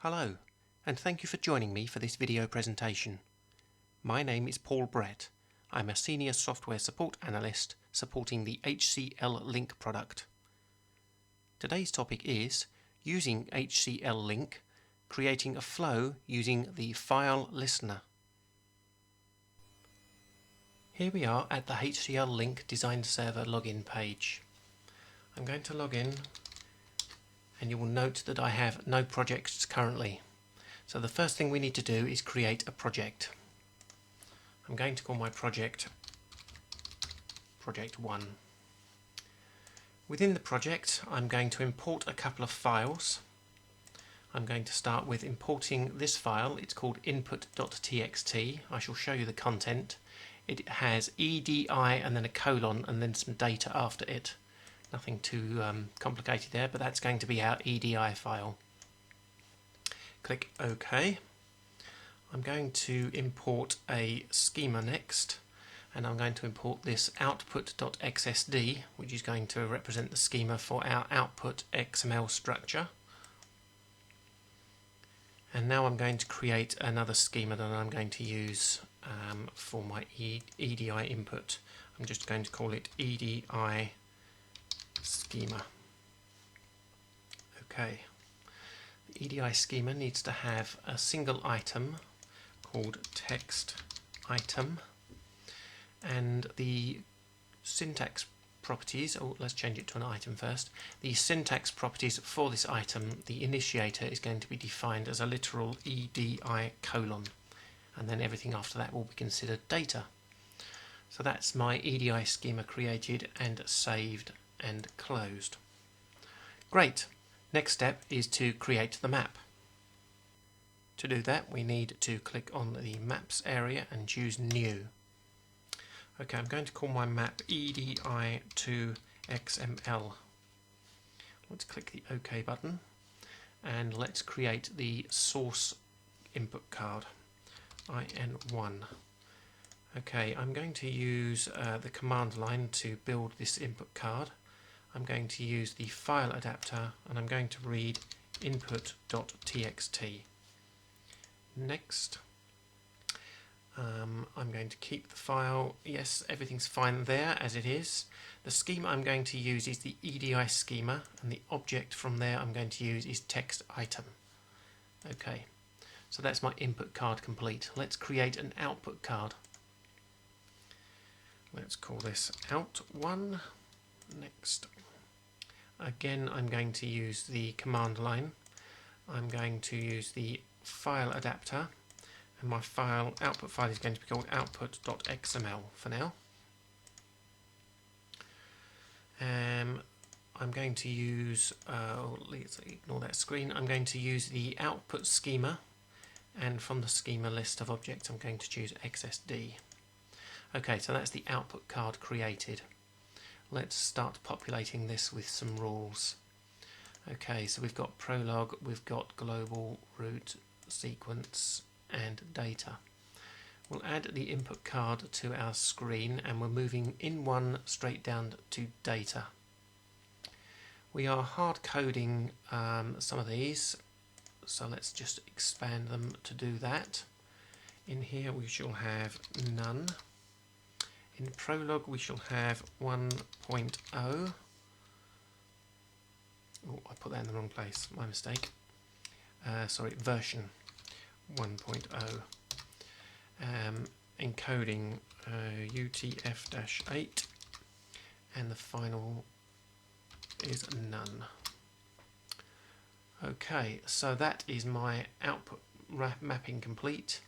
Hello, and thank you for joining me for this video presentation. My name is Paul Brett. I'm a Senior Software Support Analyst supporting the HCL Link product. Today's topic is using HCL Link, creating a flow using the File Listener. Here we are at the HCL Link Design Server login page. I'm going to log in, and you will note that I have no projects currently. So the first thing we need to do is create a project. I'm going to call my project Project 1. Within the project, I'm going to import a couple of files. I'm going to start with importing this file. It's called input.txt. I shall show you the content. It has EDI and then a colon and then some data after it. Nothing too complicated there, but that's going to be our EDI file. Click OK. I'm going to import a schema next, and I'm going to import this output.xsd, which is going to represent the schema for our output XML structure. And now I'm going to create another schema that I'm going to use for my EDI input. I'm just going to call it EDI schema. Okay. The EDI schema needs to have a single item called text item, and the syntax properties, let's change it to an item first. The syntax properties for this item, the initiator is going to be defined as a literal EDI colon, and then everything after that will be considered data. So that's my EDI schema created and saved and closed. Great. Next step is to create the map. To do that, we need to click on the maps area and choose new. Okay, I'm going to call my map EDI to XML. Let's click the OK button and let's create the source input card, IN1. Okay, I'm going to use the command line to build this input card. I'm going to use the file adapter and I'm going to read input.txt. Next, I'm going to keep the file. Yes, everything's fine there as it is. The schema I'm going to use is the EDI schema, and the object from there I'm going to use is text item. Okay, so that's my input card complete. Let's create an output card. Let's call this out1. Next. Again, I'm going to use the command line. I'm going to use the file adapter, and my output file is going to be called output.xml for now. I'm going to use, let's ignore that screen, I'm going to use the output schema, and from the schema list of objects I'm going to choose XSD. Okay, so that's the output card created. Let's start populating this with some rules. Okay, so we've got prologue, we've got global, root, sequence, and data. We'll add the input card to our screen, and we're moving in one straight down to data. We are hard coding some of these, so let's just expand them to do that. In here we shall have none. In prologue we shall have 1.0. Oh, I put that in the wrong place, my mistake. Sorry, version 1.0. Encoding UTF-8, and the final is none. Okay, so that is my output mapping complete.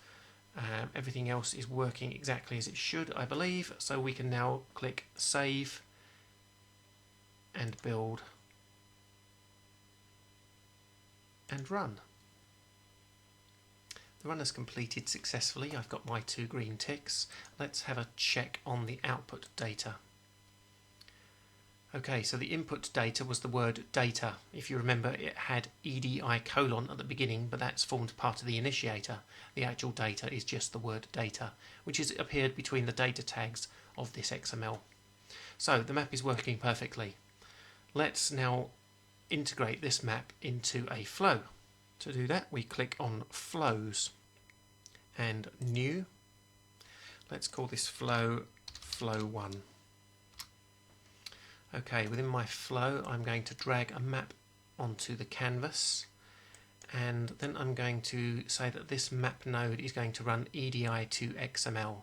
Everything else is working exactly as it should, I believe, so we can now click Save and Build and Run. The run has completed successfully. I've got my 2 green ticks. Let's have a check on the output data. Okay, so the input data was the word data. If you remember, it had EDI colon at the beginning, but that's formed part of the initiator. The actual data is just the word data, which has appeared between the data tags of this XML. So the map is working perfectly. Let's now integrate this map into a flow. To do that, we click on Flows and New. Let's call this flow Flow 1. Okay, within my flow I'm going to drag a map onto the canvas, and then I'm going to say that this map node is going to run EDI to XML.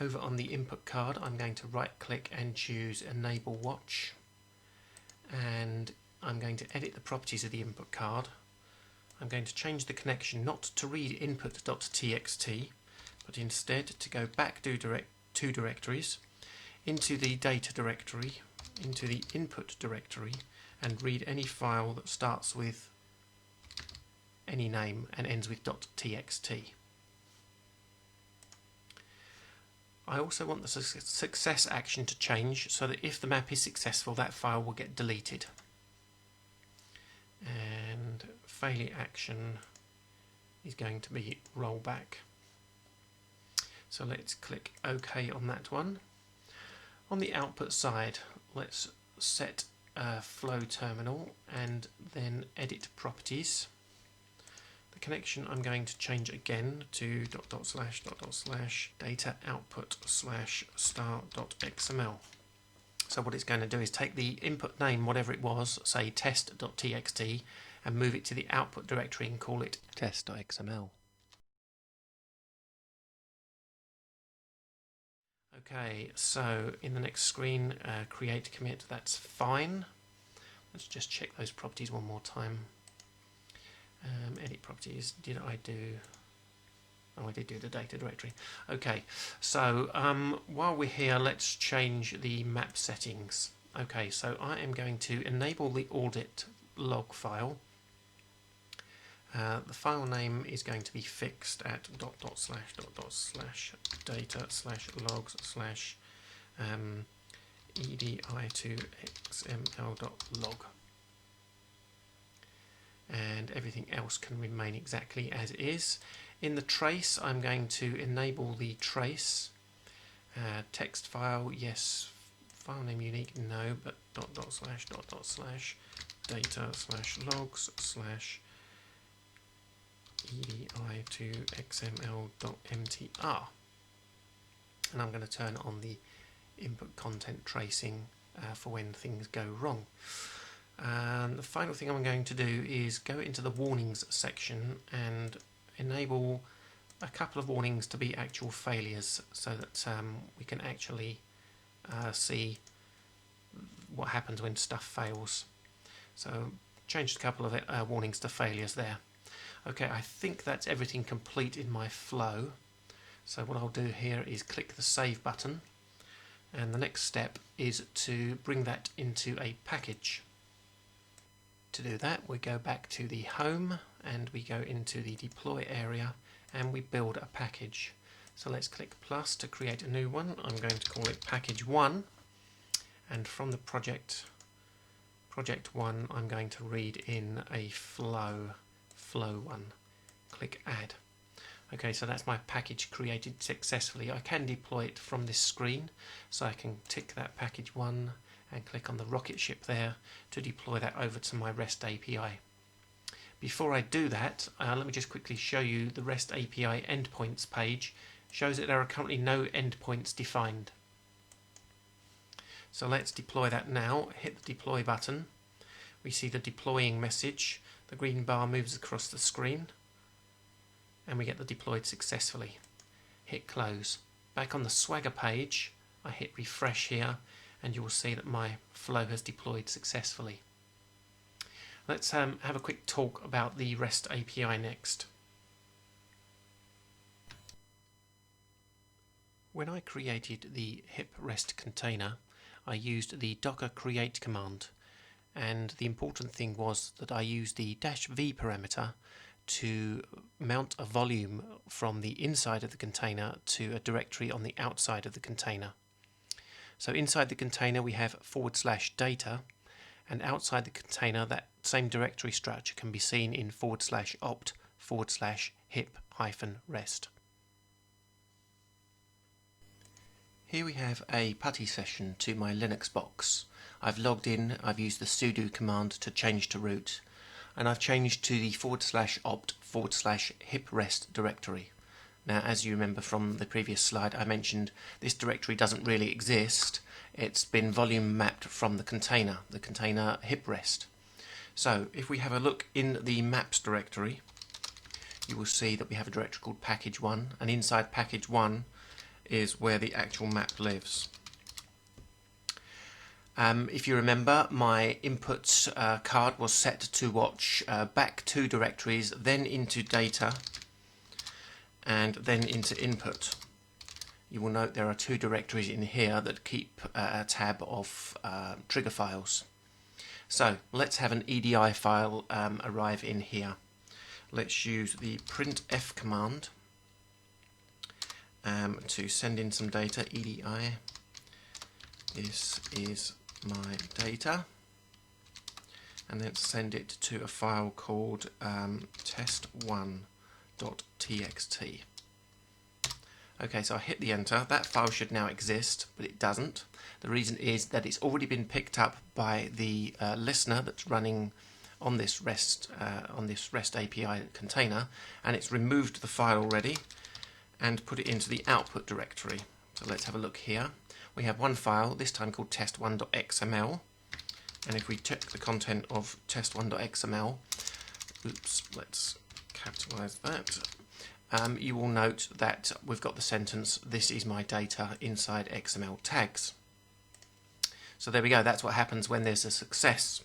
Over on the input card I'm going to right click and choose Enable Watch, and I'm going to edit the properties of the input card. I'm going to change the connection not to read input.txt, but instead to go back two directories, into the data directory, into the input directory, and read any file that starts with any name and ends with .txt. I also want the success action to change so that if the map is successful, that file will get deleted. And failure action is going to be rollback. So let's click OK on that one. On the output side, let's set a flow terminal and then edit properties. The connection I'm going to change again to // data output / star.xml. So what it's going to do is take the input name, whatever it was, say test.txt, and move it to the output directory and call it test.xml. Okay, so in the next screen, create commit, that's fine. Let's just check those properties one more time. Edit properties, did I do... Oh, I did do the data directory. Okay, so while we're here, let's change the map settings. Okay, so I am going to enable the audit log file. The file name is going to be fixed at // data / logs / edi to xml.log. And everything else can remain exactly as it is. In the trace, I'm going to enable the trace. Text file, yes. File name unique, no, but // data / logs / edi to xml.mtr. And I'm going to turn on the input content tracing for when things go wrong. And the final thing I'm going to do is go into the warnings section and enable a couple of warnings to be actual failures, so that we can actually see what happens when stuff fails. So changed a couple of warnings to failures there. Okay, I think that's everything complete in my flow. So what I'll do here is click the save button, and the next step is to bring that into a package. To do that, we go back to the home and we go into the deploy area and we build a package. So let's click plus to create a new one. I'm going to call it package 1, and from the project 1 I'm going to read in a flow 1. Click add. Okay, so that's my package created successfully. I can deploy it from this screen, so I can tick that package 1 and click on the rocket ship there to deploy that over to my REST API. Before I do that, let me just quickly show you the REST API endpoints page. Shows that there are currently no endpoints defined. So let's deploy that now. Hit the deploy button. We see the deploying message. The green bar moves across the screen and we get the deployed successfully. Hit close. Back on the Swagger page, I hit refresh here, and you will see that my flow has deployed successfully. Let's have a quick talk about the REST API next. When I created the HIP REST container, I used the docker create command, and the important thing was that I used the -v parameter to mount a volume from the inside of the container to a directory on the outside of the container. So inside the container we have /data, and outside the container that same directory structure can be seen in /opt /hip-rest. Here we have a Putty session to my Linux box. I've logged in, I've used the sudo command to change to root. and I've changed to the /opt/hip-rest directory. Now, as you remember from the previous slide, I mentioned this directory doesn't really exist. It's been volume mapped from the container hip-rest. So if we have a look in the maps directory, you will see that we have a directory called package1, and inside package1 is where the actual map lives. If you remember, my input card was set to watch back 2 directories, then into data, and then into input. You will note there are 2 directories in here that keep a tab of trigger files. So let's have an EDI file arrive in here. Let's use the printf command to send in some data. EDI, this is my data, and then send it to a file called test1.txt. Okay, so I hit the enter. That file should now exist, but it doesn't. The reason is that it's already been picked up by the listener that's running on this REST API container, and it's removed the file already and put it into the output directory. So let's have a look here. We have one file, this time called test1.xml, and if we check the content of test1.xml, oops, let's capitalize that. You will note that we've got the sentence, "This is my data," inside XML tags. So there we go, that's what happens when there's a success.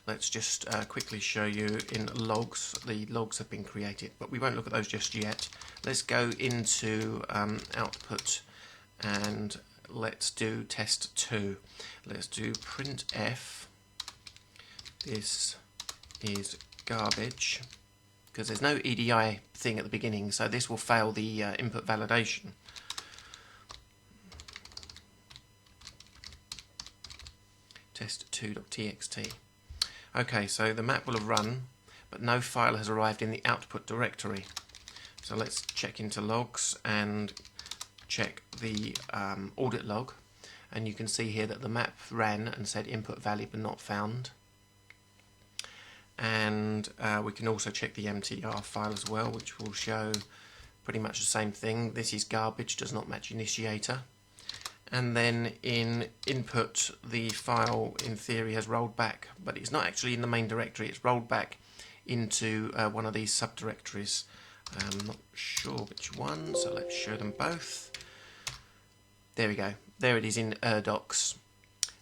Let's just quickly show you in logs. The logs have been created, but we won't look at those just yet. Let's go into output and let's do test 2. Let's do printf, this is garbage, because there's no EDI thing at the beginning, so this will fail the input validation. Test2.txt. Okay, so the map will have run, but no file has arrived in the output directory. So let's check into logs and check the audit log, and you can see here that the map ran and said input valid but not found. And we can also check the MTR file as well, which will show pretty much the same thing. This is garbage, does not match initiator. And then in input, the file in theory has rolled back, but it's not actually in the main directory. It's rolled back into one of these subdirectories. I'm not sure which one, so let's show them both. There we go. There it is in docs.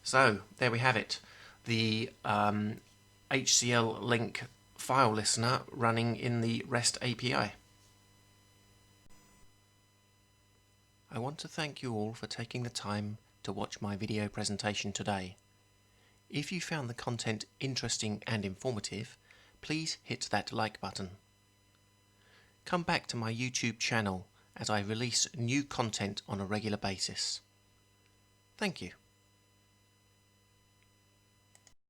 So there we have it. The HCL link file listener running in the REST API. I want to thank you all for taking the time to watch my video presentation today. If you found the content interesting and informative, please hit that like button. Come back to my YouTube channel as I release new content on a regular basis. Thank you.